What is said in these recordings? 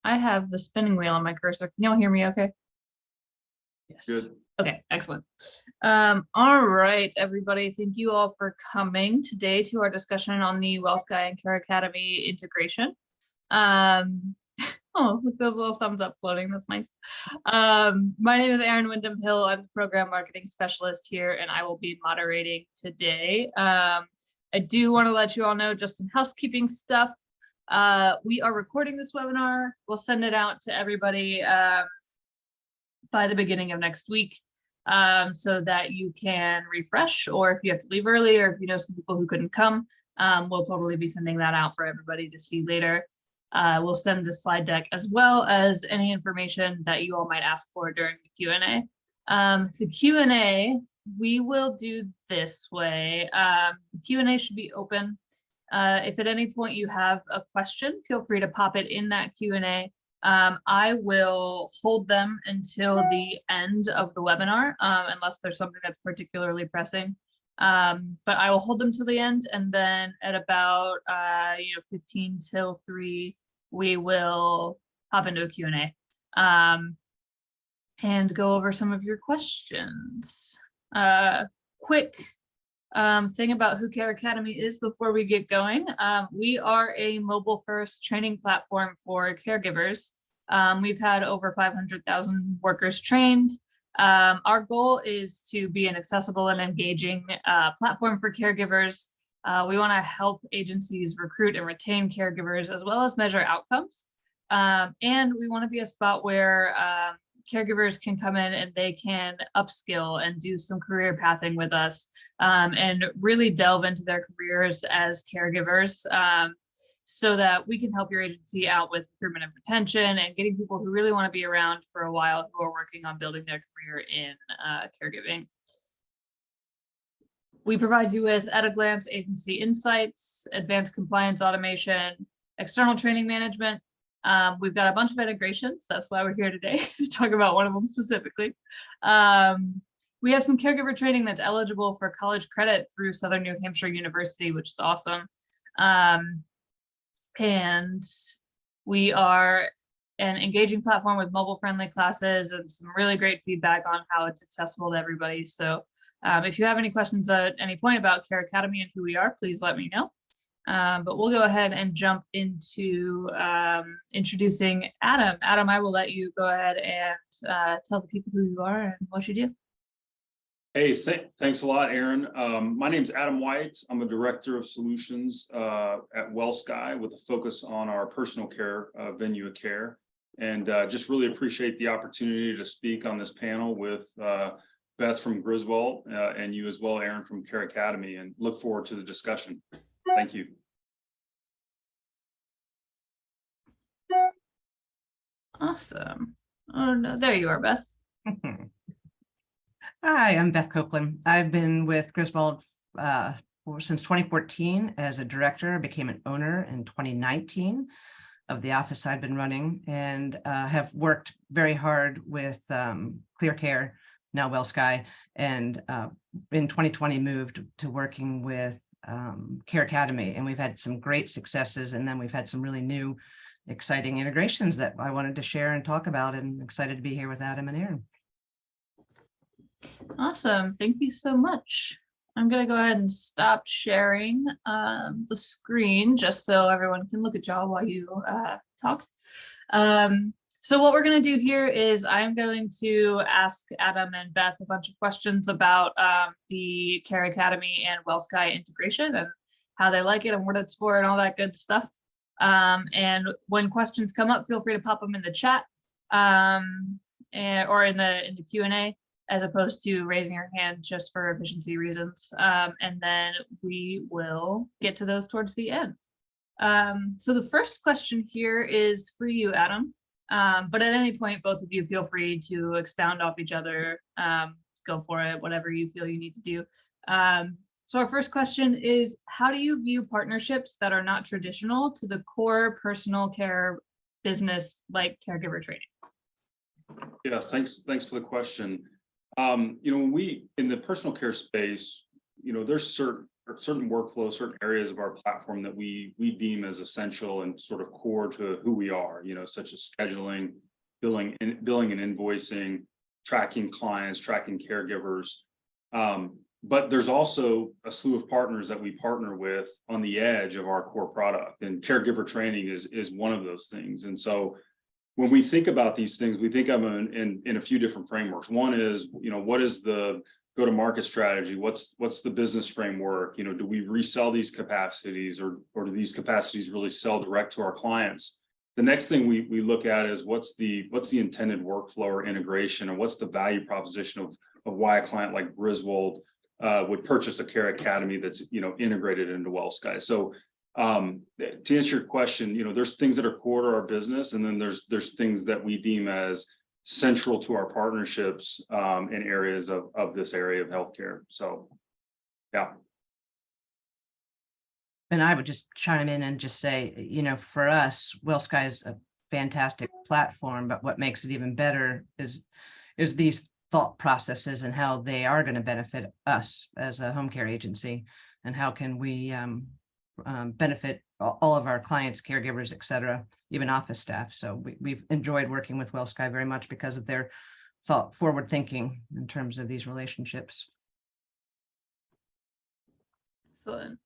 I have the spinning wheel on my cursor. Can y'all hear me okay? Yes. Good. Okay, excellent. All right, everybody. Thank you all for coming today to our discussion on the WellSky and CareAcademy integration. Oh, with those little thumbs up floating, that's nice. My name is Erin Wyndham Hill. I'm the program marketing specialist here, and I will be moderating today. I do want to let you all know just some housekeeping stuff. We are recording this webinar. We'll send it out to everybody by the beginning of next week, so that you can refresh, or if you have to leave early, or if you know some people who couldn't come, we'll totally be sending that out for everybody to see later. We'll send the slide deck as well as any information that you all might ask for during the Q&A. The Q&A, we will do this way. The Q&A should be open. If at any point you have a question, feel free to pop it in that Q&A. I will hold them until the end of the webinar, unless there's something that's particularly pressing. But I will hold them till the end, and then at about 15 till 3, we will hop into a Q&A and go over some of your questions. Quick thing about who CareAcademy is before we get going. We are a mobile first training platform for caregivers. We've had over 500,000 workers trained. Our goal is to be an accessible and engaging platform for caregivers. We want to help agencies recruit and retain caregivers, as well as measure outcomes. And we want to be a spot where caregivers can come in and they can upskill and do some career pathing with us, and really delve into their careers as caregivers, so that we can help your agency out with recruitment and retention and getting people who really want to be around for a while, who are working on building their career in caregiving. We provide you with at a glance agency insights, advanced compliance automation, external training management. We've got a bunch of integrations. That's why we're here today to talk about one of them specifically. We have some caregiver training that's eligible for college credit through Southern New Hampshire University, which is awesome. And we are an engaging platform with mobile-friendly classes and some really great feedback on how it's accessible to everybody. So if you have any questions at any point about CareAcademy and who we are, please let me know. But we'll go ahead and jump into introducing Adam. Adam, I will let you go ahead and tell the people who you are and what you do. Hey, thanks a lot, Erin. My name is Adam White. I'm a director of solutions at WellSky with a focus on our personal care venue of care. And just really appreciate the opportunity to speak on this panel with Beth from Griswold and you as well, Erin, from CareAcademy, and look forward to the discussion. Thank you. Awesome. Oh no, there you are, Beth. Hi, I'm Beth Copeland. I've been with Griswold since 2014 as a director. I became an owner in 2019 of the office I've been running, and have worked very hard with ClearCare, now WellSky, and in 2020 moved to working with CareAcademy, and we've had some great successes, and then we've had some really new exciting integrations that I wanted to share and talk about, and excited to be here with Adam and Erin. Awesome. Thank you so much. I'm going to go ahead and stop sharing the screen just so everyone can look at y'all while you talk. So what we're going to do here is I'm going to ask Adam and Beth a bunch of questions about the CareAcademy and WellSky integration and how they like it and what it's for and all that good stuff. And when questions come up, feel free to pop them in the chat or in the Q&A, as opposed to raising your hand just for efficiency reasons. And then we will get to those towards the end. So the first question here is for you, Adam. But at any point, both of you feel free to expound off each other, go for it, whatever you feel you need to do. So our first question is, how do you view partnerships that are not traditional to the core personal care business like caregiver training? Yeah, thanks for the question. When we in the personal care space, there's certain workflows, certain areas of our platform that we deem as essential and sort of core to who we are, such as scheduling, billing and invoicing, tracking clients, tracking caregivers. But there's also a slew of partners that we partner with on the edge of our core product, and caregiver training is one of those things. And so when we think about these things, we think of them in a few different frameworks. One is, what is the go-to-market strategy? What's the business framework? Do we resell these capacities, or do these capacities really sell direct to our clients? The next thing we look at is what's the intended workflow or integration, and what's the value proposition of why a client like Griswold would purchase a CareAcademy that's integrated into WellSky. So to answer your question, there's things that are core to our business, and then there's things that we deem as central to our partnerships in areas of this area of healthcare. So, yeah. And I would just chime in and just say, for us, WellSky is a fantastic platform, but what makes it even better is these thought processes and how they are going to benefit us as a home care agency, and how can we benefit all of our clients, caregivers, et cetera, even office staff. So we've enjoyed working with WellSky very much because of their forward thinking in terms of these relationships. Excellent.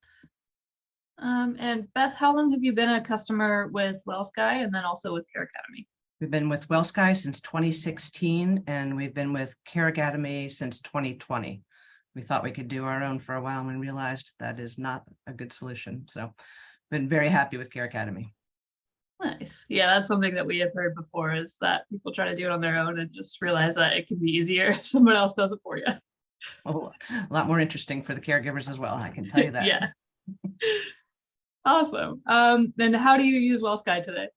And Beth, how long have you been a customer with WellSky and then also with CareAcademy? We've been with WellSky since 2016, and we've been with CareAcademy since 2020. We thought we could do our own for a while and realized that is not a good solution. So been very happy with CareAcademy. Nice. Yeah, that's something that we have heard before, is that people try to do it on their own and just realize that it can be easier if someone else does it for you. Well, a lot more interesting for the caregivers as well, I can tell you that. Yeah. Awesome. Then how do you use WellSky today?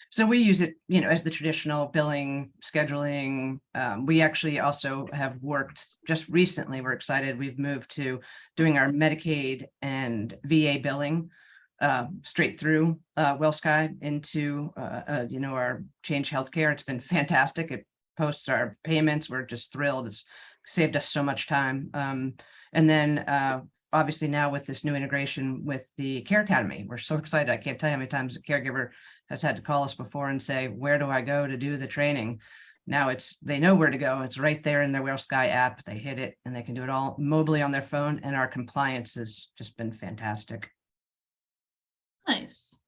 So we use it, as the traditional billing, scheduling. We actually also have worked just recently. We're excited. We've moved to doing our Medicaid and VA billing straight through WellSky into, our Change Healthcare. It's been fantastic. It posts our payments. We're just thrilled. It's saved us so much time. And then obviously now with this new integration with the CareAcademy, we're so excited. I can't tell you how many times a caregiver has had to call us before and say, where do I go to do the training? Now they know where to go. It's right there in their WellSky app. They hit it and they can do it all mobily on their phone. And our compliance has just been fantastic. Nice.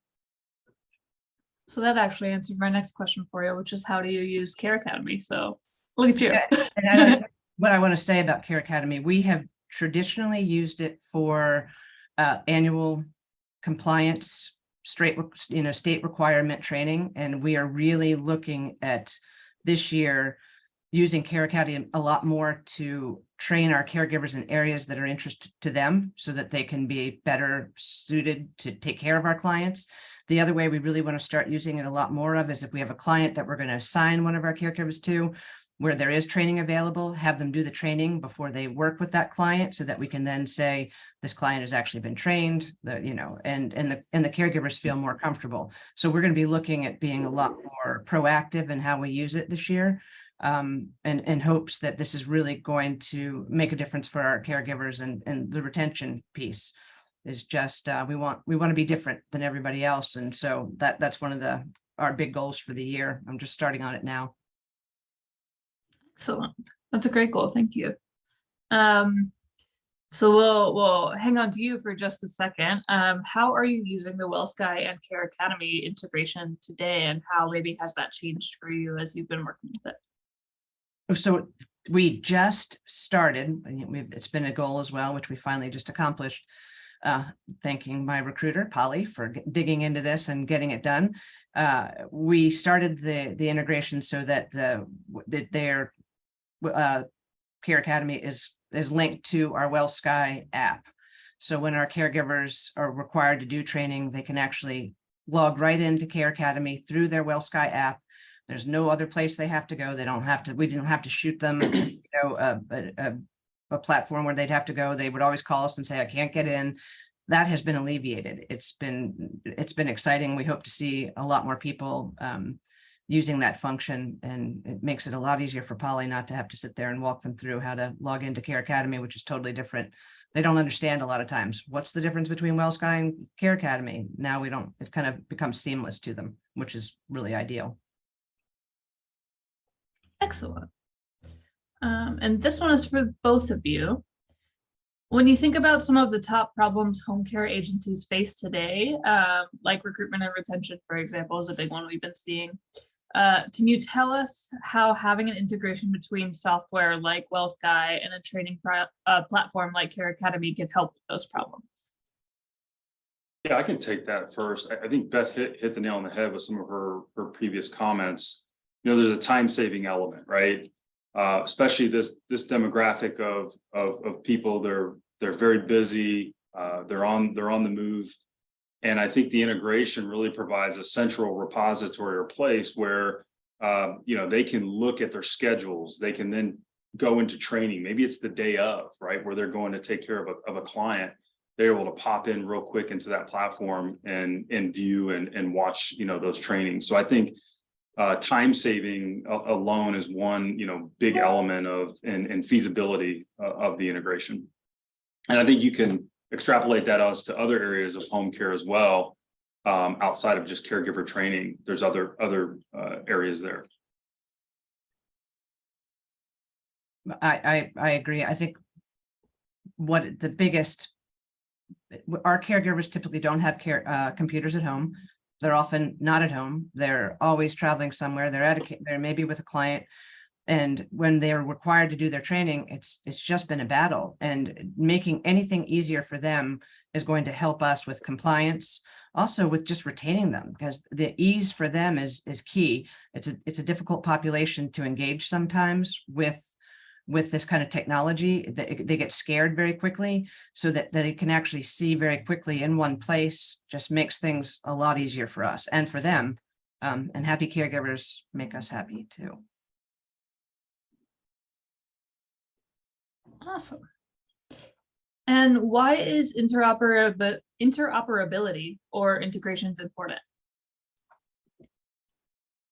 So that actually answered my next question for you, which is how do you use CareAcademy? So look at you. Yeah, and what I want to say about CareAcademy, we have traditionally used it for annual compliance, state requirement training, and we are really looking at this year using CareAcademy a lot more to train our caregivers in areas that are interested to them, so that they can be better suited to take care of our clients. The other way we really want to start using it a lot more of is if we have a client that we're going to assign one of our caregivers to, where there is training available, have them do the training before they work with that client, so that we can then say this client has actually been trained, and the caregivers feel more comfortable. So we're going to be looking at being a lot more proactive in how we use it this year, and in hopes that this is really going to make a difference for our caregivers. And the retention piece is just we want to be different than everybody else, and so that's one of our big goals for the year. I'm just starting on it now. Excellent. That's a great goal. Thank you. So we'll hang on to you for just a second. How are you using the WellSky and CareAcademy integration today, and how maybe has that changed for you as you've been working with it? So we just started, it's been a goal as well, which we finally just accomplished. Thanking my recruiter, Polly, for digging into this and getting it done. We started the integration so that their CareAcademy is linked to our WellSky app. So when our caregivers are required to do training, they can actually log right into CareAcademy through their WellSky app. There's no other place they have to go. We didn't have to shoot them, a platform where they'd have to go. They would always call us and say, I can't get in. That has been alleviated. It's been exciting. We hope to see a lot more people using that function, and it makes it a lot easier for Polly not to have to sit there and walk them through how to log into CareAcademy, which is totally different. They don't understand a lot of times. What's the difference between WellSky and CareAcademy? Now we don't, it kind of becomes seamless to them, which is really ideal. Excellent. And this one is for both of you. When you think about some of the top problems home care agencies face today, like recruitment and retention, for example, is a big one we've been seeing. Can you tell us how having an integration between software like WellSky and a training platform like CareAcademy can help with those problems? Yeah, I can take that first. I think Beth hit the nail on the head with some of her previous comments. You know, there's a time-saving element, right? Especially this demographic of people. They're very busy. They're on the move. And I think the integration really provides a central repository or place where, you know, they can look at their schedules. They can then go into training. Maybe it's the day of, right, where they're going to take care of a client. They're able to pop in real quick into that platform and view and watch, you know, those trainings. So I think time saving alone is one, you know, big element of and feasibility of the integration. And I think you can extrapolate that out to other areas of home care as well, outside of just caregiver training. There's other areas there. I agree. I think what the biggest, our caregivers typically don't have computers at home. They're often not at home. They're always traveling somewhere. They're maybe with a client. And when they're required to do their training, it's just been a battle, and making anything easier for them is going to help us with compliance, also with just retaining them, because the ease for them is key. It's a difficult population to engage sometimes with this kind of technology. They get scared very quickly, so that they can actually see very quickly in one place just makes things a lot easier for us and for them. And happy caregivers make us happy too. Awesome. And why is interoperability or integrations important?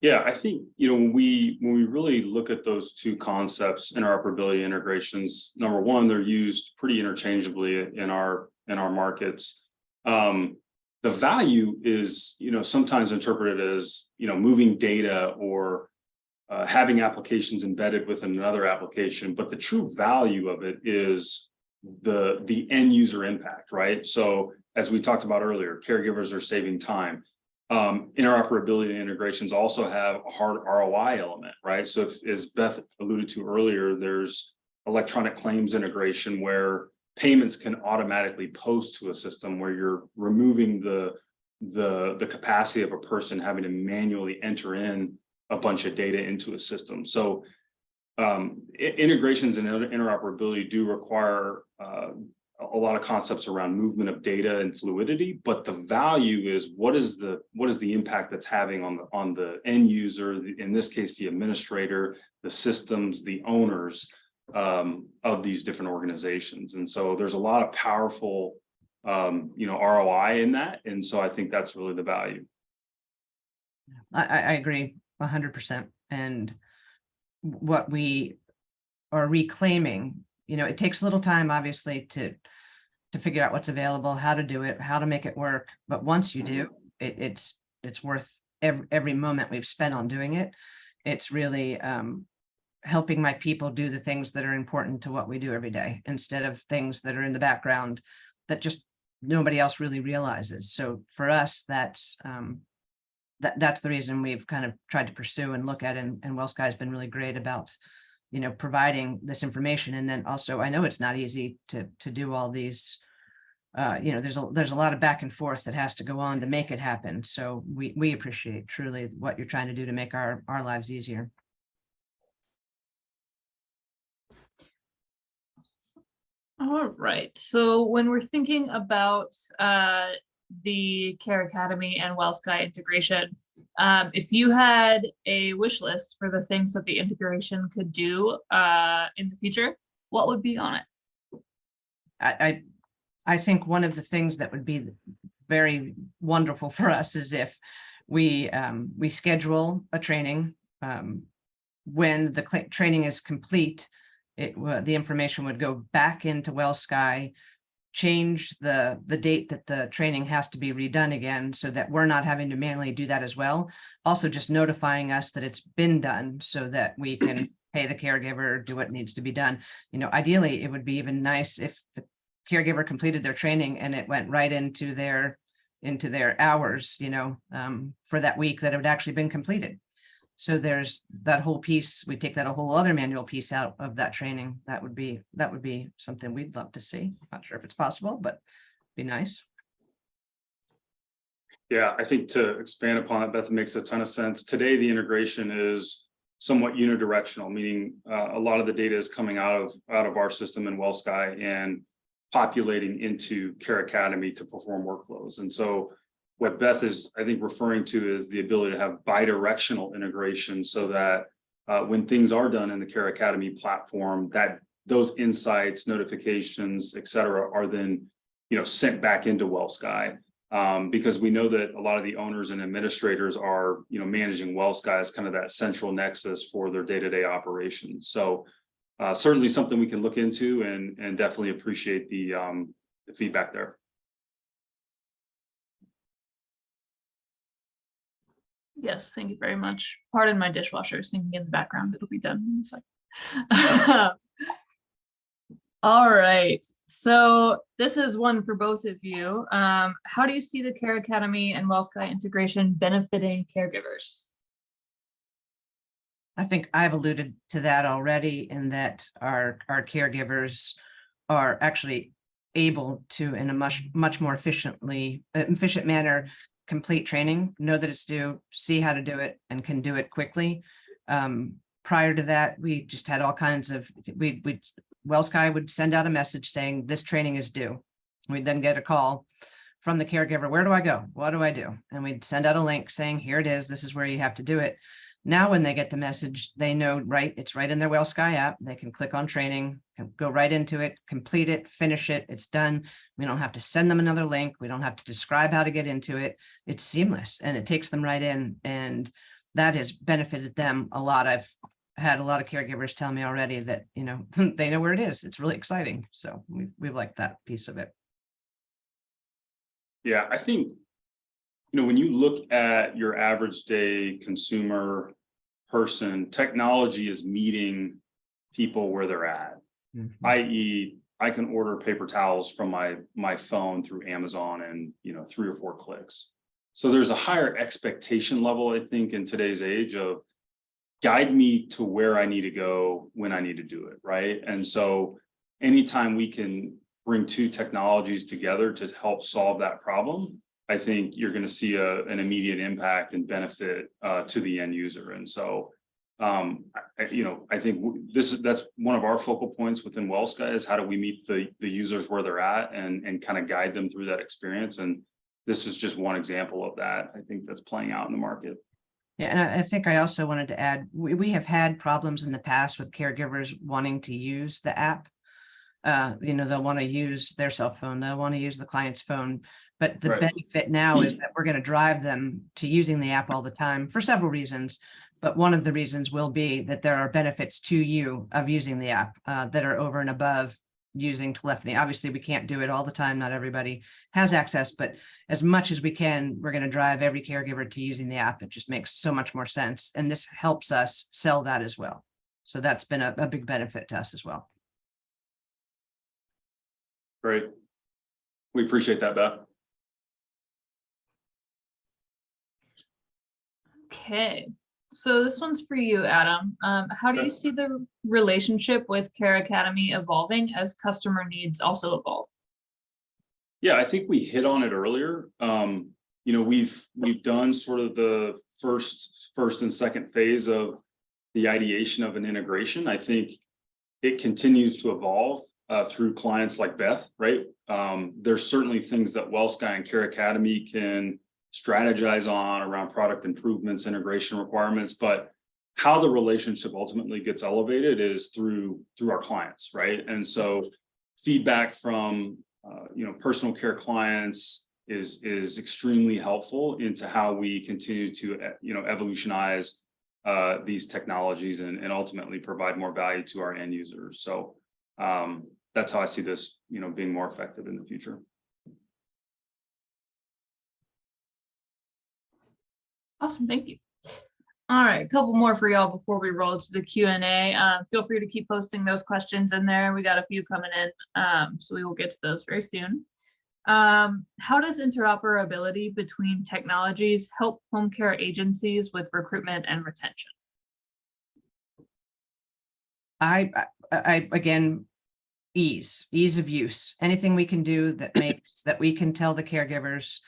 Yeah, I think, you know, when we really look at those two concepts, interoperability, integrations, number one, they're used pretty interchangeably in our markets. The value is, you know, sometimes interpreted as, you know, moving data or having applications embedded within another application, but the true value of it is the end user impact, right? So as we talked about earlier, caregivers are saving time. Interoperability and integrations also have a hard ROI element, right? So as Beth alluded to earlier, there's electronic claims integration where payments can automatically post to a system where you're removing the capacity of a person having to manually enter in a bunch of data into a system. So integrations and interoperability do require a lot of concepts around movement of data and fluidity, but the value is what is the impact that's having on the end user, in this case the administrator, the systems, the owners of these different organizations. And so there's a lot of powerful you know, ROI in that, and so I think that's really the value. I agree 100%. And what we are reclaiming, you know, it takes a little time, obviously, to figure out what's available, how to do it, how to make it work. But once you do, it's worth every moment we've spent on doing it. It's really helping my people do the things that are important to what we do every day, instead of things that are in the background that just nobody else really realizes. So for us, that's the reason we've kind of tried to pursue and look at, and WellSky has been really great about, you know, providing this information. And then also, I know it's not easy to do all these, you know, there's a lot of back and forth that has to go on to make it happen. So we appreciate truly what you're trying to do to make our lives easier. All right. So when we're thinking about the CareAcademy and WellSky integration, if you had a wish list for the things that the integration could do in the future, what would be on it? I think one of the things that would be very wonderful for us is if We schedule a training. When the training is complete, the information would go back into WellSky, change the date that the training has to be redone again, so that we're not having to manually do that as well. Also just notifying us that it's been done so that we can pay the caregiver, do what needs to be done. Ideally, it would be even nice if the caregiver completed their training and it went right into their hours, for that week that it had actually been completed. So there's that whole piece. We take that a whole other manual piece out of that training. That would be something we'd love to see. Not sure if it's possible, but be nice. Yeah, I think to expand upon it, Beth, it makes a ton of sense. Today, the integration is somewhat unidirectional, meaning a lot of the data is coming out of our system in WellSky and populating into CareAcademy to perform workflows. And so what Beth is, I think, referring to is the ability to have bidirectional integration, so that when things are done in the CareAcademy platform, that those insights, notifications, et cetera, are then sent back into WellSky. Because we know that a lot of the owners and administrators are managing WellSky as kind of that central nexus for their day-to-day operations. So certainly something we can look into, and definitely appreciate the feedback there. Yes, thank you very much. Pardon my dishwasher singing in the background. It'll be done in a second. All right. So this is one for both of you. How do you see the CareAcademy and WellSky integration benefiting caregivers? I think I've alluded to that already, in that our caregivers are actually able to, in a much more efficient manner, complete training, know that it's due, see how to do it, and can do it quickly. Prior to that, we just had all kinds of, WellSky would send out a message saying this training is due. We'd then get a call from the caregiver. Where do I go? What do I do? And we'd send out a link saying, here it is. This is where you have to do it. Now, when they get the message, they know, right? It's right in their WellSky app. They can click on training, go right into it, complete it, finish it. It's done. We don't have to send them another link. We don't have to describe how to get into it. It's seamless, and it takes them right in. And that has benefited them a lot. I've had a lot of caregivers tell me already that, they know where it is. It's really exciting. So we like that piece of it. Yeah, I think, when you look at your average day consumer person, technology is meeting people where they're at. Mm-hmm. I.e., I can order paper towels from my phone through Amazon in 3 or 4 clicks. So there's a higher expectation level, I think, in today's age of guide me to where I need to go when I need to do it, right? And so anytime we can bring 2 technologies together to help solve that problem, I think you're going to see an immediate impact and benefit to the end user. And so, I think that's one of our focal points within WellSky is how do we meet the users where they're at and kind of guide them through that experience. And this is just one example of that. I think that's playing out in the market. Yeah, and I think I also wanted to add, we have had problems in the past with caregivers wanting to use the app. They'll want to use their cell phone, they'll want to use the client's phone. But the benefit now is that we're going to drive them to using the app all the time for several reasons. But one of the reasons will be that there are benefits to you of using the app that are over and above using telephony. Obviously, we can't do it all the time. Not everybody has access, but as much as we can, we're going to drive every caregiver to using the app. It just makes so much more sense. And this helps us sell that as well. So that's been a big benefit to us as well. Great. We appreciate that, Beth. Okay, so this one's for you, Adam. How do you see the relationship with CareAcademy evolving as customer needs also evolve? Yeah, I think we hit on it earlier. We've done sort of the first and second phase of the ideation of an integration. I think it continues to evolve through clients like Beth, right? There's certainly things that WellSky and CareAcademy can strategize on around product improvements, integration requirements, but how the relationship ultimately gets elevated is through our clients, right? And so feedback from personal care clients, is extremely helpful into how we continue to, evolutionize these technologies and ultimately provide more value to our end users. So that's how I see this, being more effective in the future. Awesome, thank you. All right, a couple more for y'all before we roll to the Q&A. Feel free to keep posting those questions in there. We got a few coming in, so we will get to those very soon. How does interoperability between technologies help home care agencies with recruitment and retention? Again, ease of use. Anything we can do that makes that we can tell the caregivers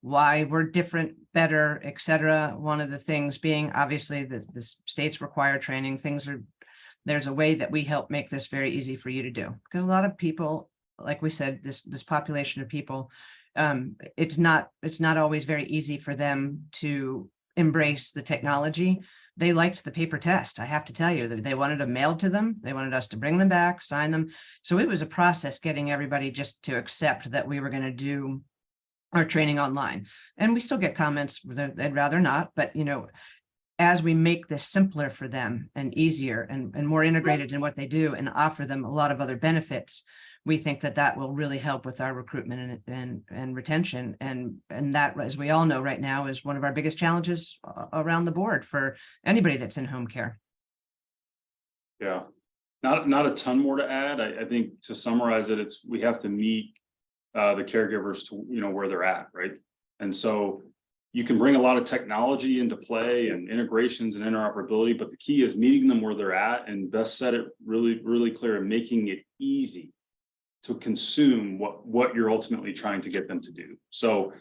why we're different, better, etc. One of the things being obviously that the states require training. There's a way that we help make this very easy for you to do, because a lot of people, like we said, this population of people, it's not always very easy for them to embrace the technology. They liked the paper test. I have to tell you that they wanted them mailed to them. They wanted us to bring them back, sign them. So it was a process getting everybody just to accept that we were going to do our training online. And we still get comments that they'd rather not, but as we make this simpler for them and easier and more integrated in what they do and offer them a lot of other benefits, we think that will really help with our recruitment and retention. And that, as we all know right now, is one of our biggest challenges around the board for anybody that's in home care. Yeah, not a ton more to add. I think to summarize it, we have to meet the caregivers to where they're at, right? And so you can bring a lot of technology into play and integrations and interoperability, but the key is meeting them where they're at, and best said it really clear and making it easy to consume what you're ultimately trying to get them to do. So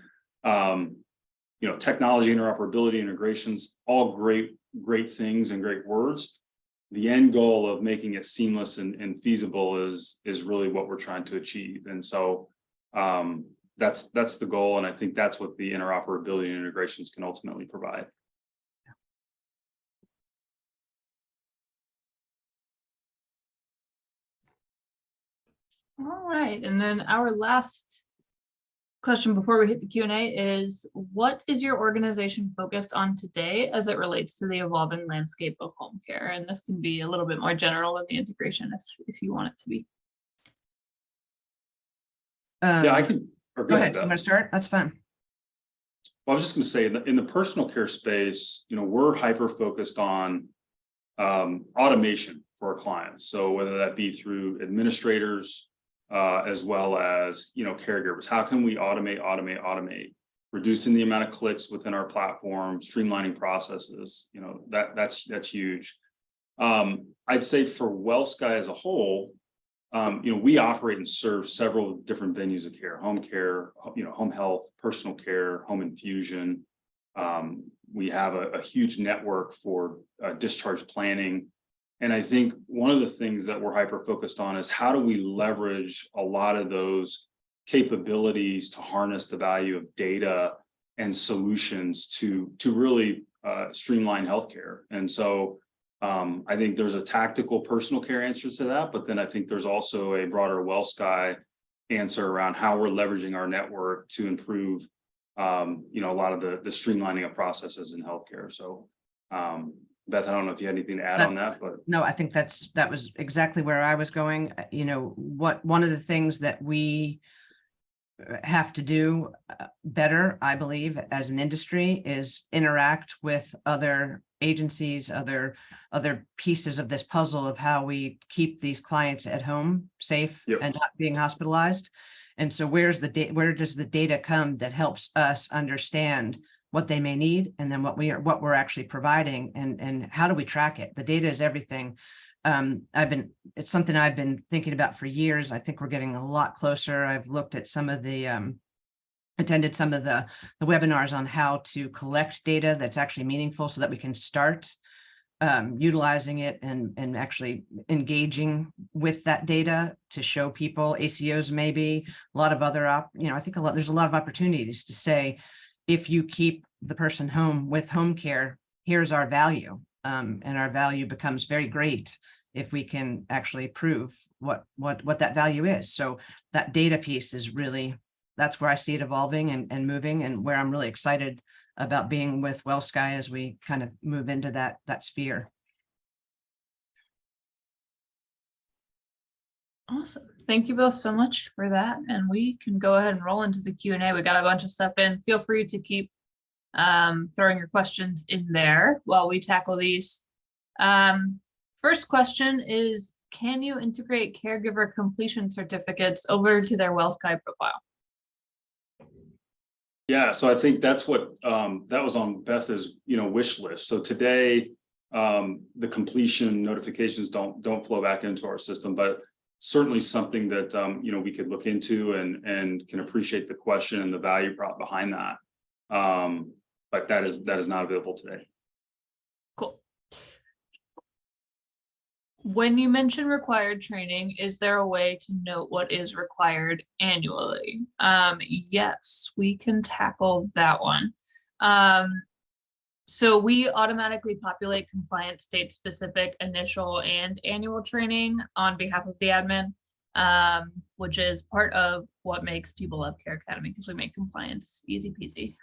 technology, interoperability, integrations, all great things and great words. The end goal of making it seamless and feasible is really what we're trying to achieve. And so that's the goal, and I think that's what the interoperability and integrations can ultimately provide. All right, and then our last question before we hit the Q&A is, what is your organization focused on today as it relates to the evolving landscape of home care? And this can be a little bit more general than the integration if you want it to be. Yeah, I can. Go ahead. You want to start? That's fine. Well, I was just going to say that in the personal care space, we're hyper focused on automation for our clients. So whether that be through administrators, as well as caregivers, how can we automate, reducing the amount of clicks within our platform, streamlining processes? That's huge. I'd say for WellSky as a whole, we operate and serve several different venues of care: home care, home health, personal care, home infusion. We have a huge network for discharge planning. And I think one of the things that we're hyper focused on is how do we leverage a lot of those capabilities to harness the value of data and solutions to really streamline healthcare. And so I think there's a tactical personal care answer to that, but then I think there's also a broader WellSky answer around how we're leveraging our network to improve, a lot of the streamlining of processes in healthcare. So, Beth, I don't know if you had anything to add on that, but no, I think that was exactly where I was going. One of the things that we have to do better, I believe, as an industry is interact with other agencies, other pieces of this puzzle of how we keep these clients at home safe and not being hospitalized. And so where does the data come that helps us understand what they may need, and then what we're actually providing, and how do we track it? The data is everything. It's something I've been thinking about for years. I think we're getting a lot closer. I've looked at some of the attended some of the webinars on how to collect data that's actually meaningful, so that we can start utilizing it and actually engaging with that data to show people, ACOs maybe, a lot of other I think there's a lot of opportunities to say, if you keep the person home with home care, here's our value. And our value becomes very great if we can actually prove what that value is. So that data piece is really that's where I see it evolving and moving, and where I'm really excited about being with WellSky as we kind of move into that sphere. Awesome. Thank you both so much for that. And we can go ahead and roll into the Q&A. We got a bunch of stuff in. Feel free to keep throwing your questions in there while we tackle these. First question is, can you integrate caregiver completion certificates over to their WellSky profile? Yeah, so I think that's what that was on Beth's wish list. So today the completion notifications don't flow back into our system, but certainly something that we could look into and can appreciate the question and the value prop behind that. But that is not available today. Cool. When you mention required training, is there a way to note what is required annually? Yes, we can tackle that one. So we automatically populate compliance state specific initial and annual training on behalf of the admin, which is part of what makes people love CareAcademy, because we make compliance easy peasy.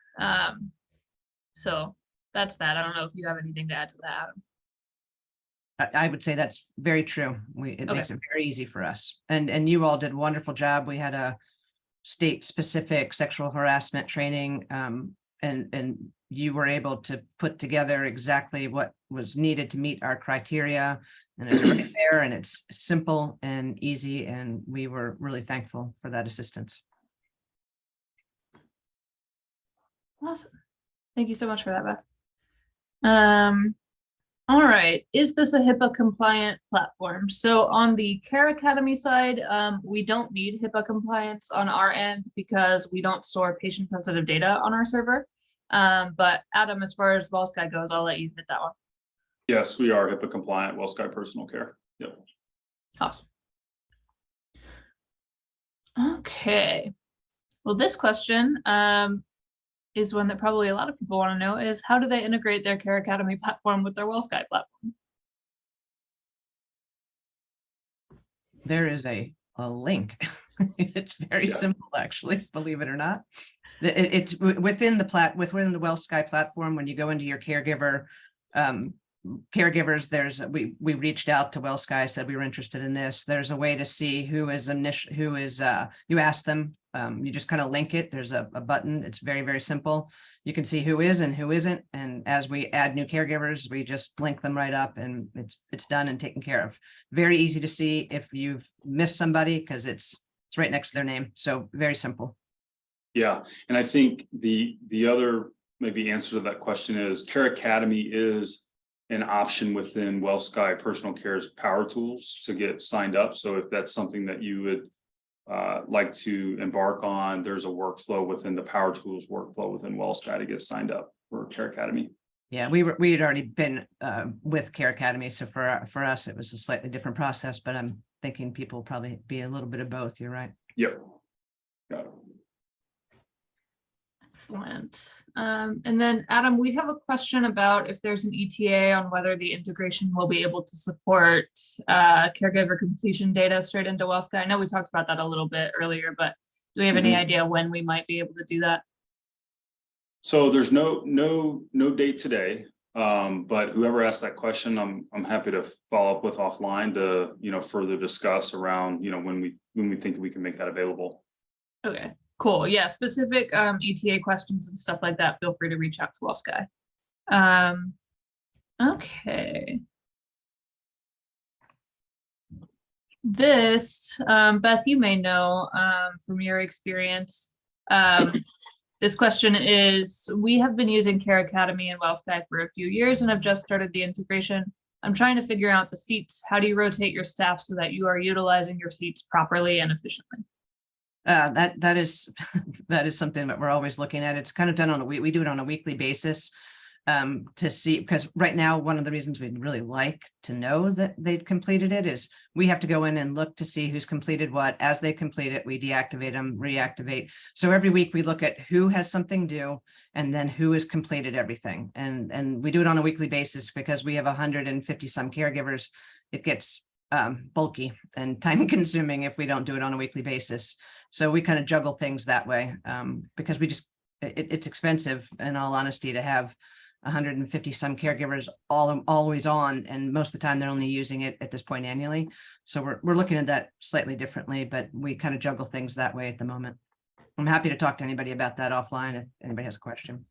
So that's that. I don't know if you have anything to add to that, Adam. I would say that's very true. It makes it very easy for us. And you all did a wonderful job. We had a state specific sexual harassment training, and you were able to put together exactly what was needed to meet our criteria, and it's right there, and it's simple and easy, and we were really thankful for that assistance. Awesome. Thank you so much for that, Beth. All right, is this a HIPAA compliant platform? So on the CareAcademy side, we don't need HIPAA compliance on our end because we don't store patient sensitive data on our server. But Adam, as far as WellSky goes, I'll let you hit that one. Yes, we are HIPAA compliant, WellSky personal care. Yep. Awesome. Okay. Well, this question is one that probably a lot of people want to know is, how do they integrate their CareAcademy platform with their WellSky platform? There is a link. It's very simple, actually, believe it or not. It's within the WellSky platform. When you go into your caregivers, we reached out to WellSky, said we were interested in this. There's a way to see who is you ask them, you just kind of link it. There's a button. It's very, very simple. You can see who is and who isn't. And as we add new caregivers, we just link them right up, and it's done and taken care of. Very easy to see if you've missed somebody, because it's right next to their name. So very simple. Yeah, and I think the other maybe answer to that question is CareAcademy is an option within WellSky Personal Care's Power Tools to get signed up. So if that's something that you would like to embark on, there's a workflow within the Power Tools workflow within WellSky to get signed up for CareAcademy. Yeah, we had already been with CareAcademy, so for us it was a slightly different process. But I'm thinking people probably be a little bit of both. You're right. Yep. Got it. Excellent. And then Adam, we have a question about if there's an ETA on whether the integration will be able to support caregiver completion data straight into WellSky. I know we talked about that a little bit earlier, but do we have any idea when we might be able to do that? So there's no date today, but whoever asked that question, I'm happy to follow up with offline to further discuss around when we think that we can make that available. Okay. Cool. Yeah, specific ETA questions and stuff like that, feel free to reach out to WellSky. Okay. This, Beth, you may know from your experience. This question is, we have been using CareAcademy and WellSky for a few years and have just started the integration. I'm trying to figure out the seats. How do you rotate your staff so that you are utilizing your seats properly and efficiently? That is something that we're always looking at. It's kind of done on we do it on a weekly basis to see, because right now one of the reasons we'd really like to know that they've completed it is we have to go in and look to see who's completed what. As they complete it, we deactivate them, reactivate. So every week we look at who has something due and then who has completed everything. And we do it on a weekly basis because we have 150 some caregivers. It gets bulky and time consuming if we don't do it on a weekly basis. So we kind of juggle things that way, because it's expensive, in all honesty, to have 150 some caregivers always on, and most of the time they're only using it at this point annually. So we're looking at that slightly differently, but we kind of juggle things that way at the moment. I'm happy to talk to anybody about that offline if anybody has a question.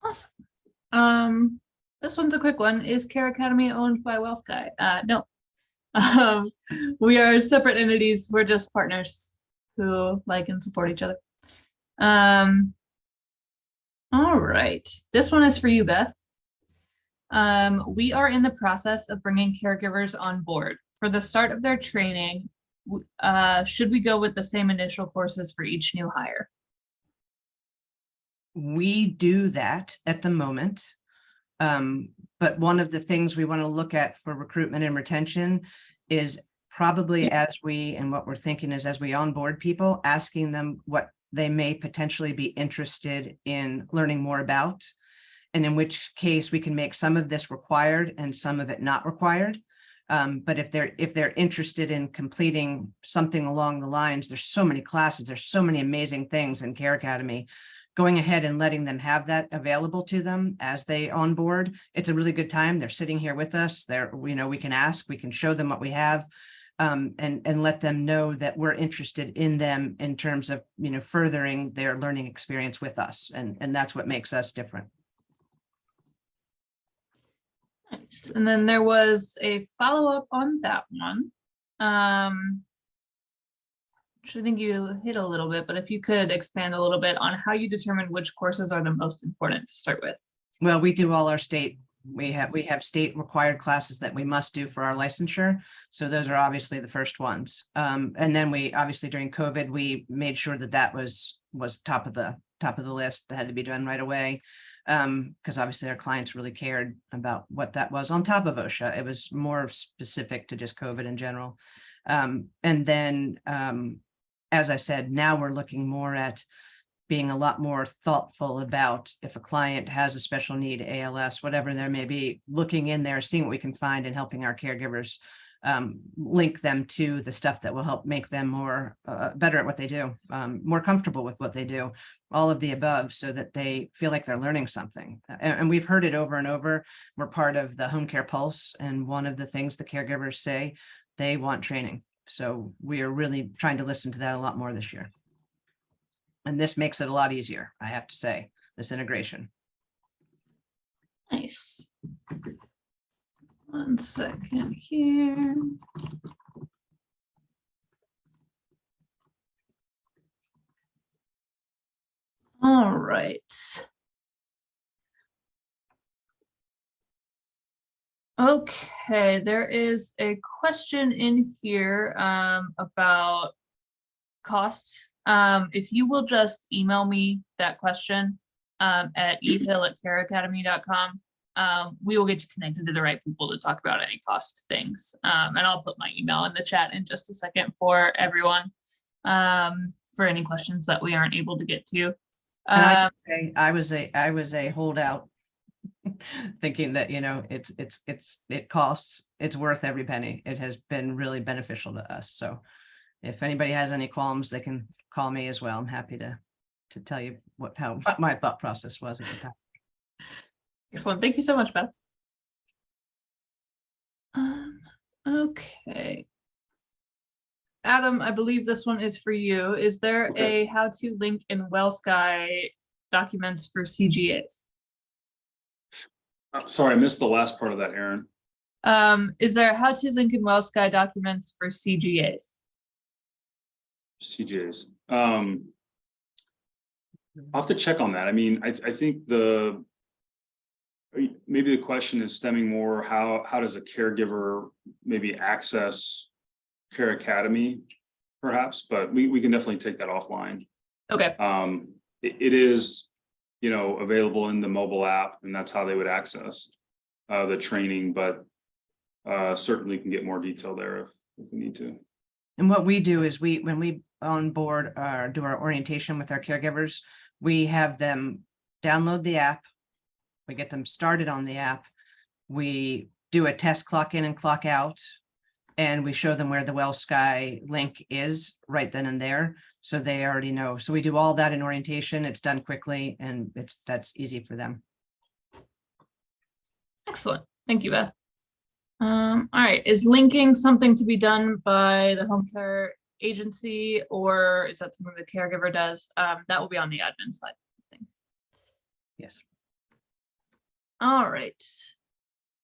Awesome. This one's a quick one. Is CareAcademy owned by WellSky? No. We are separate entities. We're just partners who like and support each other. All right. This one is for you, Beth. We are in the process of bringing caregivers on board. For the start of their training, should we go with the same initial courses for each new hire? We do that at the moment. But one of the things we want to look at for recruitment and retention is probably what we're thinking is as we onboard people, asking them what they may potentially be interested in learning more about, and in which case we can make some of this required and some of it not required. But if they're interested in completing something along the lines, there's so many classes, there's so many amazing things in CareAcademy, going ahead and letting them have that available to them as they onboard. It's a really good time. They're sitting here with us. We can ask, we can show them what we have, and let them know that we're interested in them in terms of, furthering their learning experience with us. And that's what makes us different. Nice. And then there was a follow-up on that one. Which I think you hit a little bit, but if you could expand a little bit on how you determine which courses are the most important to start with. Well, we do all our state. We have state required classes that we must do for our licensure. So those are obviously the first ones. And then we obviously during COVID, we made sure that was top of the list that had to be done right away. Because obviously our clients really cared about what that was on top of OSHA. It was more specific to just COVID in general. And then, as I said, now we're looking more at being a lot more thoughtful about if a client has a special need, ALS, whatever there may be, looking in there, seeing what we can find and helping our caregivers link them to the stuff that will help make them more better at what they do, more comfortable with what they do, all of the above, so that they feel like they're learning something. And we've heard it over and over. We're part of the Home Care Pulse, and one of the things the caregivers say, they want training. So we are really trying to listen to that a lot more this year. And this makes it a lot easier, I have to say, this integration. Nice. 1 second here. All right. Okay, there is a question in here about costs. If you will just email me that question at ehill@careacademy.com, we will get you connected to the right people to talk about any cost things. And I'll put my email in the chat in just a second for everyone for any questions that we aren't able to get to. And I can say I was a holdout thinking that, it costs, it's worth every penny. It has been really beneficial to us. So if anybody has any qualms, they can call me as well. I'm happy to tell you what my thought process was at the time. Excellent. Thank you so much, Beth. Okay. Adam, I believe this one is for you. Is there a how-to link in WellSky documents for CGAs? Sorry, I missed the last part of that, Aaron. Is there a how-to link in WellSky documents for CGAs? CJs. I'll have to check on that. I mean, I think maybe the question is stemming more how does a caregiver maybe access CareAcademy, perhaps, but we can definitely take that offline. Okay. It is, available in the mobile app, and that's how they would access the training, but certainly can get more detail there if we need to. And what we do is when we onboard or do our orientation with our caregivers, we have them download the app. We get them started on the app. We do a test clock in and clock out. and we show them where the WellSky link is right then and there. So they already know. So we do all that in orientation. It's done quickly and that's easy for them. Excellent. Thank you, Beth. All right. Is linking something to be done by the home care agency, or is that something the caregiver does? That will be on the admin side of things. Yes. All right.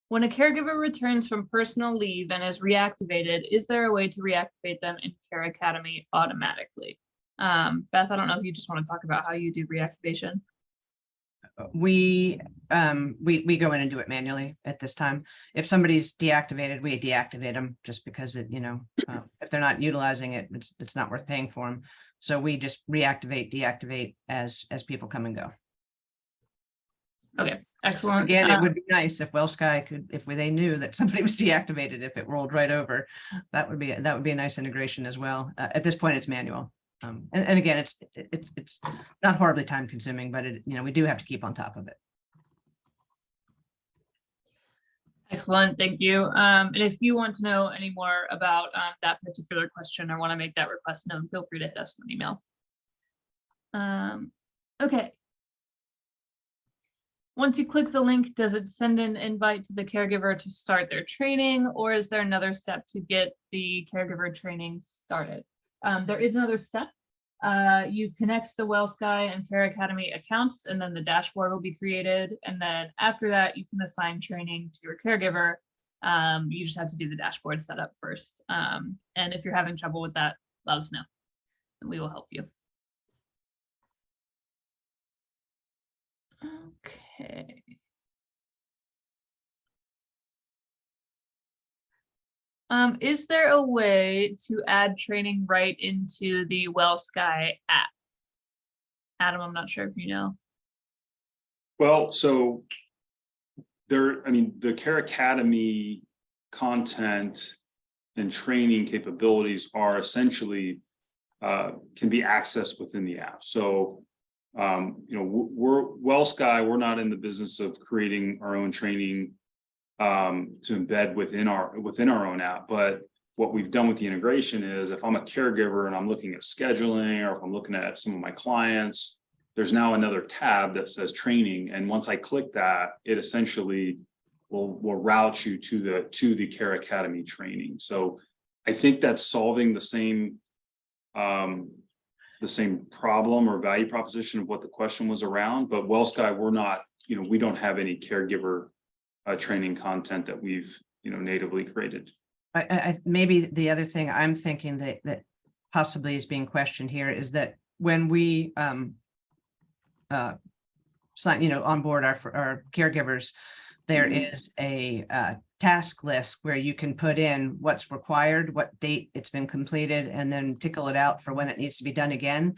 When a caregiver returns from personal leave and is reactivated, is there a way to reactivate them in CareAcademy automatically? Beth, I don't know if you just want to talk about how you do reactivation. We go in and do it manually at this time. If somebody's deactivated, we deactivate them just because it, if they're not utilizing it, it's not worth paying for them. So we just reactivate, deactivate as people come and go. Okay, excellent. Again, it would be nice if WellSky could, if they knew that somebody was deactivated, if it rolled right over, that would be a nice integration as well. At this point, it's manual. And again, it's not horribly time consuming, but we do have to keep on top of it. Excellent, thank you. And if you want to know any more about that particular question or want to make that request known, feel free to hit us with an email. Okay. Once you click the link, does it send an invite to the caregiver to start their training, or is there another step to get the caregiver training started? There is another step. You connect the WellSky and CareAcademy accounts, and then the dashboard will be created. And then after that, you can assign training to your caregiver. You just have to do the dashboard setup first. And if you're having trouble with that, let us know, and we will help you. Okay. Is there a way to add training right into the WellSky app? Adam, I'm not sure if you know. Well, so the CareAcademy content and training capabilities are essentially can be accessed within the app. So we're WellSky, we're not in the business of creating our own training to embed within our own app. But what we've done with the integration is, if I'm a caregiver and I'm looking at scheduling, or if I'm looking at some of my clients, there's now another tab that says training. And once I click that, it essentially will route you to the CareAcademy training. So I think that's solving the same problem or value proposition of what the question was around. But WellSky, we're not, we don't have any caregiver training content that we've natively created. Maybe the other thing I'm thinking that possibly is being questioned here is that when we onboard our caregivers, there is a task list where you can put in what's required, what date it's been completed, and then tickle it out for when it needs to be done again.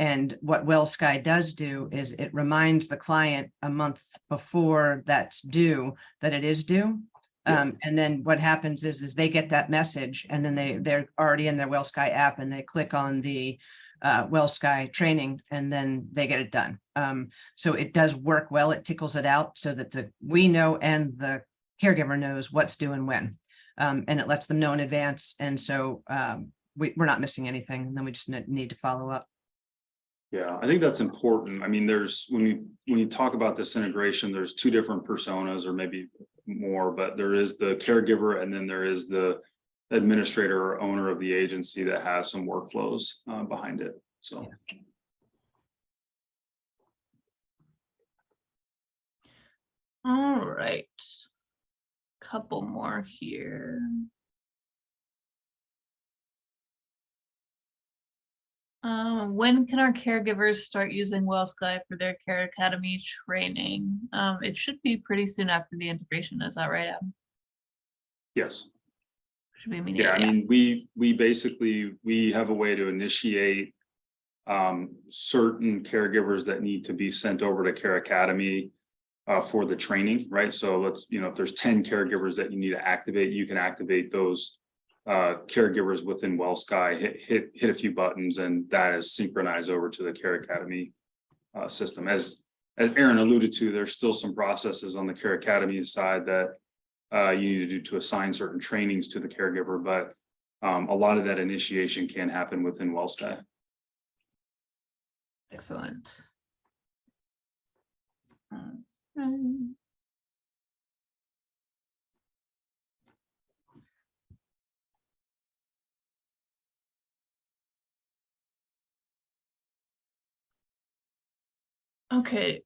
And what WellSky does do is it reminds the client a month before that's due that it is due. And then what happens is they get that message, and then they're already in their WellSky app, and they click on the WellSky training, and then they get it done. So it does work well. It tickles it out so that we know and the caregiver knows what's due and when, and it lets them know in advance. And so we're not missing anything, and then we just need to follow up. Yeah, I think that's important. I mean, there's when you talk about this integration, there's two different personas, or maybe more, but there is the caregiver, and then there is the administrator or owner of the agency that has some workflows behind it. So. Yeah. All right, couple more here. When can our caregivers start using WellSky for their CareAcademy training? It should be pretty soon after the integration. Is that right, Adam? Yes. Should be immediate. Yeah, I mean, we have a way to initiate certain caregivers that need to be sent over to CareAcademy for the training, right? So let's, if there's 10 caregivers that you need to activate, you can activate those caregivers within WellSky, hit a few buttons, and that is synchronized over to the CareAcademy system. As Aaron alluded to, there's still some processes on the CareAcademy side that you need to do to assign certain trainings to the caregiver, but a lot of that initiation can happen within WellSky. Excellent. Okay,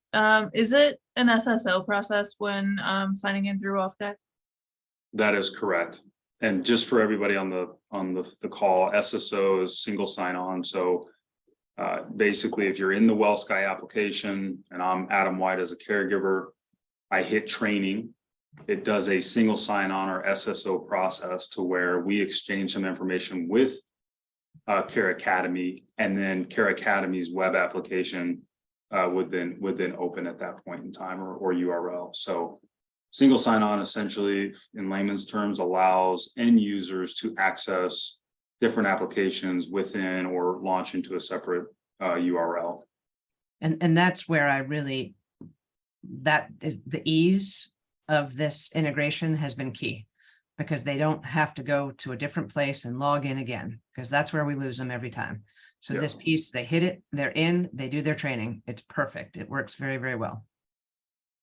is it an SSO process when signing in through WellSky? That is correct. And just for everybody on the call, SSO is single sign-on. So basically, if you're in the WellSky application and I'm Adam White as a caregiver, I hit training. It does a single sign-on or SSO process to where we exchange some information with CareAcademy, and then CareAcademy's web application would then open at that point in time, or URL. So single sign-on essentially, in layman's terms, allows end users to access different applications within or launch into a separate URL. And that's where I really, the ease of this integration has been key, because they don't have to go to a different place and log in again, because that's where we lose them every time. So this piece, they hit it, they're in, they do their training. It's perfect. It works very, very well.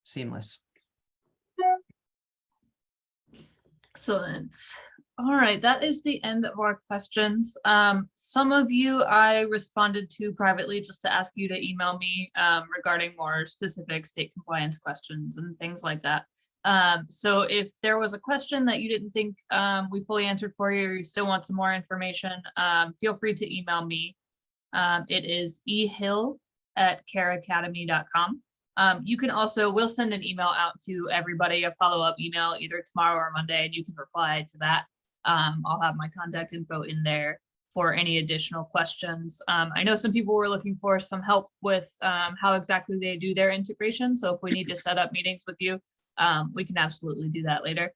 Seamless. Excellent. All right, that is the end of our questions. Some of you I responded to privately just to ask you to email me regarding more specific state compliance questions and things like that. So if there was a question that you didn't think we fully answered for you, or you still want some more information, feel free to email me. It is ehill@careacademy.com. You can also, we'll send an email out to everybody, a follow-up email either tomorrow or Monday, and you can reply to that. I'll have my contact info in there for any additional questions. I know some people were looking for some help with how exactly they do their integration. So if we need to set up meetings with you, we can absolutely do that later.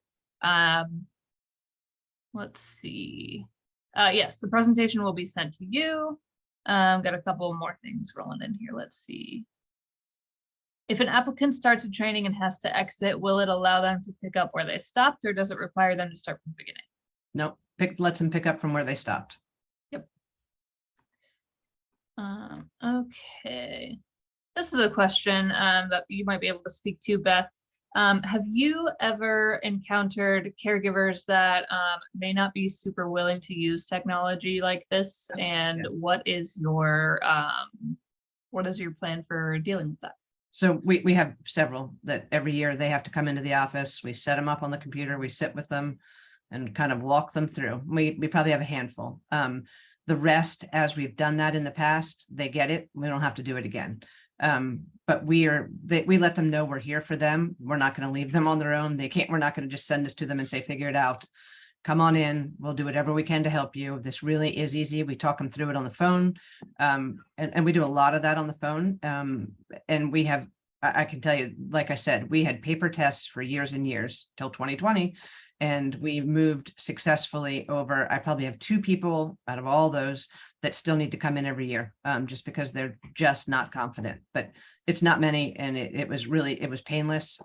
Let's see. Yes, the presentation will be sent to you. Got a couple more things rolling in here. Let's see. If an applicant starts a training and has to exit, will it allow them to pick up where they stopped, or does it require them to start from the beginning? Nope, lets them pick up from where they stopped. Yep. Okay. This is a question that you might be able to speak to, Beth. Have you ever encountered caregivers that may not be super willing to use technology like this? And Yes. what is your plan for dealing with that? So we have several that every year they have to come into the office. We set them up on the computer, we sit with them and kind of walk them through. We probably have a handful. The rest, as we've done that in the past, they get it. We don't have to do it again. But we let them know we're here for them. We're not going to leave them on their own. We're not going to just send this to them and say, figure it out. Come on in. We'll do whatever we can to help you. This really is easy. We talk them through it on the phone. And we do a lot of that on the phone. And we have, I can tell you, like I said, we had paper tests for years and years till 2020. And we moved successfully over. I probably have 2 people out of all those that still need to come in every year, just because they're just not confident, but it's not many. And it was painless.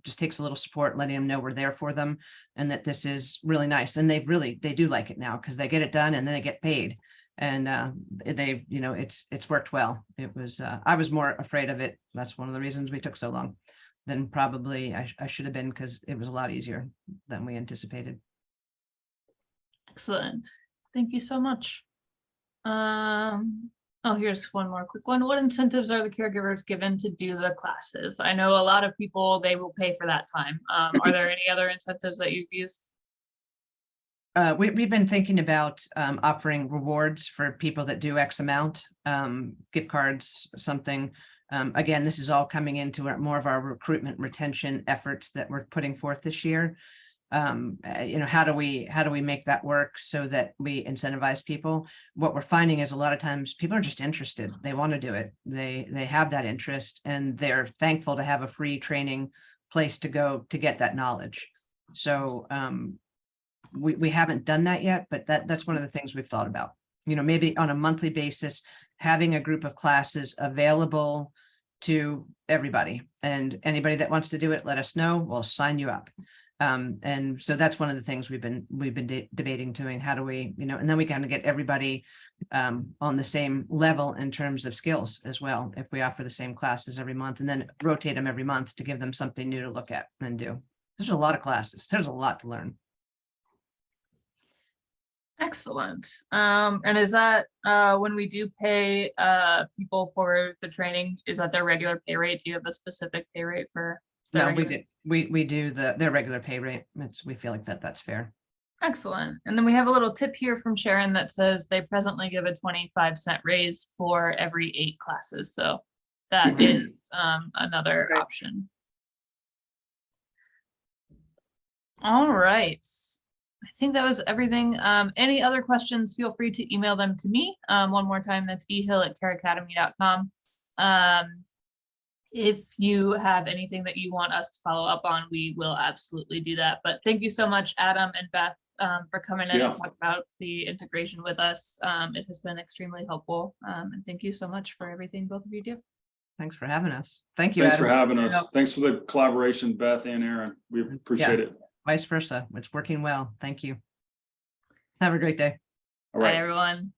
Just takes a little support, letting them know we're there for them and that this is really nice. And they do like it now because they get it done and then they get paid. And it's worked well. It was, I was more afraid of it. That's one of the reasons we took so long than probably I should have been, because it was a lot easier than we anticipated. Excellent. Thank you so much. Oh, here's one more quick one. What incentives are the caregivers given to do the classes? I know a lot of people, they will pay for that time. Are there any other incentives that you've used? We've been thinking about offering rewards for people that do X amount, gift cards, something. Again, this is all coming into more of our recruitment retention efforts that we're putting forth this year. How do we make that work so that we incentivize people? What we're finding is a lot of times people are just interested. They want to do it. They have that interest and they're thankful to have a free training place to go to get that knowledge. So we haven't done that yet, but that's one of the things we've thought about. Maybe on a monthly basis, having a group of classes available to everybody, and anybody that wants to do it, let us know. We'll sign you up. And so that's one of the things we've been debating doing. How do we, and then we kind of get everybody on the same level in terms of skills as well, if we offer the same classes every month, and then rotate them every month to give them something new to look at and do. There's a lot of classes. There's a lot to learn. Excellent. And is that when we do pay people for the training, is that their regular pay rate? Do you have a specific pay rate for? No, we do their regular pay rate. We feel like that's fair. Excellent. And then we have a little tip here from Sharon that says they presently give a 25-cent raise for every 8 classes. So that is another Great. option. All right. I think that was everything. Any other questions, feel free to email them to me. One more time, that's ehill@careacademy.com. If you have anything that you want us to follow up on, we will absolutely do that. But thank you so much, Adam and Beth, for coming in and talk about the integration with us. It has been extremely helpful. And thank you so much for everything both of you do. Thanks for having us. Thank you, Thanks Adam. for having us. Thanks for the collaboration, Beth and Aaron. We appreciate it. Vice versa. It's working well. Thank you. Have a great day. All right. Bye, everyone.